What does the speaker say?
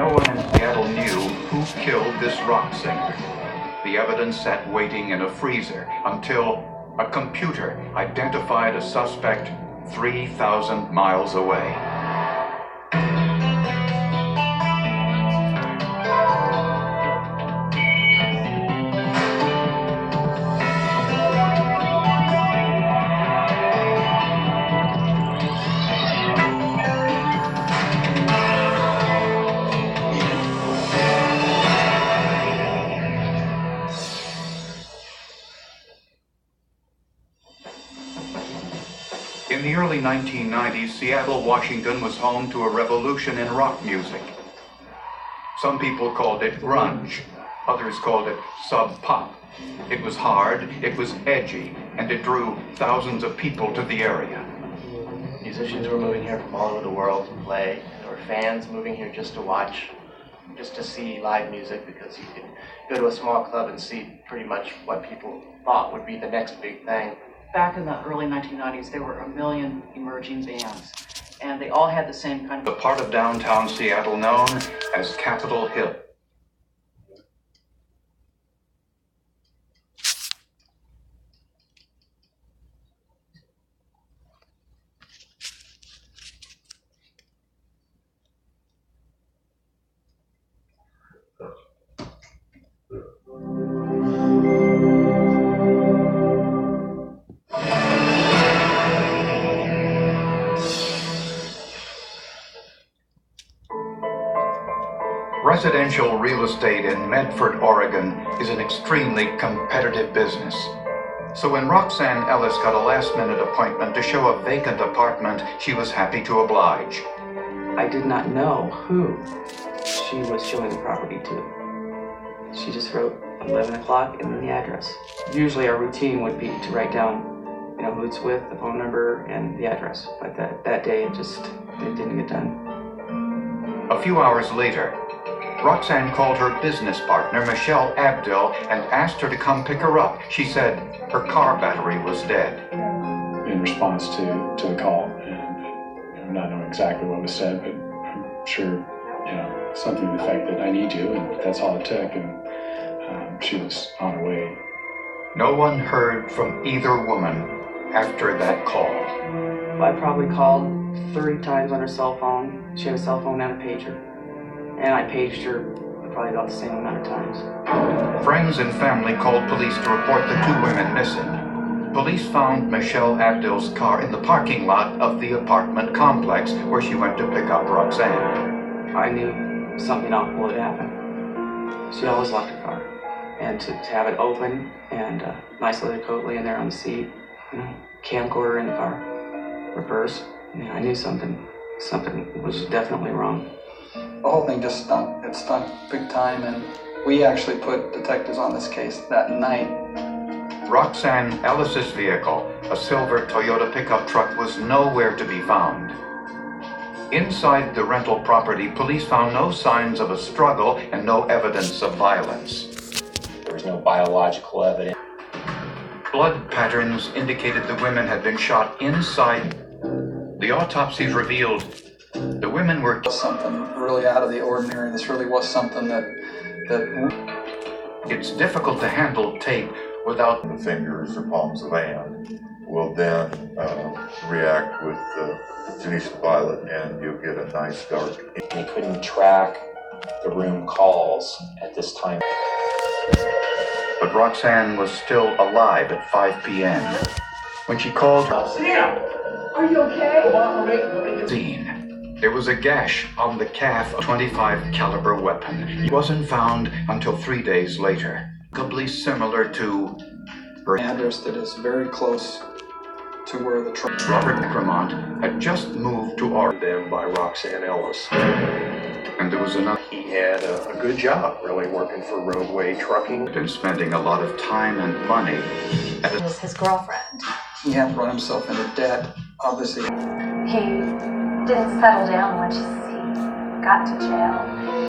No one in Seattle knew who killed this rock singer. The evidence sat waiting in a freezer until a computer identified a suspect 3,000 miles away. In the early 1990s, Seattle, Washington was home to a revolution in rock music. Some people called it grunge, others called it sub-pop. It was hard, it was edgy, and it drew thousands of people to the area. Musicians were moving here from all over the world to play. There were fans moving here just to watch, just to see live music, because you could go to a small club and see pretty much what people thought would be the next big thing. Back in the early 1990s, there were a million emerging bands, and they all had the same kind of... The part of downtown Seattle known as Capitol Hill. Residential real estate in Medford, Oregon is an extremely competitive business. So when Roxanne Ellis got a last-minute appointment to show a vacant apartment, she was happy to oblige. I did not know who she was showing the property to. She just wrote 11 o'clock and then the address. Usually our routine would be to write down, who it's with, the phone number, and the address. But that day, it didn't get done. A few hours later, Roxanne called her business partner, Michelle Abdel, and asked her to come pick her up. She said her car battery was dead. In response to the call, and not knowing exactly what was said, but I'm sure, something to the effect that I need you, and that's all it took, and she was on her way. No one heard from either woman after that call. I probably called 30 times on her cell phone. She had a cell phone and a pager. And I paged her probably about the same amount of times. Friends and family called police to report the two women missing. Police found Michelle Abdel's car in the parking lot of the apartment complex where she went to pick up Roxanne. I knew something awful had happened. She always locked her car. And to have it open and a nice leather coat laying there on the seat, camcorder in the car, her purse, I knew something was definitely wrong. The whole thing just stunk. It stunk big time, and we actually put detectives on this case that night. Roxanne Ellis's vehicle, a silver Toyota pickup truck, was nowhere to be found. Inside the rental property, police found no signs of a struggle and no evidence of violence. There was no biological evidence. Blood patterns indicated the women had been shot inside. The autopsies revealed the women were... Something really out of the ordinary. This really was something that... It's difficult to handle tape without... The fingers or palms of the hand will then react with Venetian violet, and you'll get a nice dark... They couldn't track the room calls at this time. But Roxanne was still alive at 5 p.m. when she called her... Sam! Are you okay? Scene. There was a gash on the calf of a .25 caliber weapon. It wasn't found until 3 days later. Remarkably similar to her address that is very close to where the truck... Robert Necromont had just moved to Them by Roxanne Ellis. And there was another... He had a good job, really, working for roadway trucking. Been spending a lot of time and money at It was his girlfriend. He had run himself into debt, obviously. He didn't settle down once he got to jail.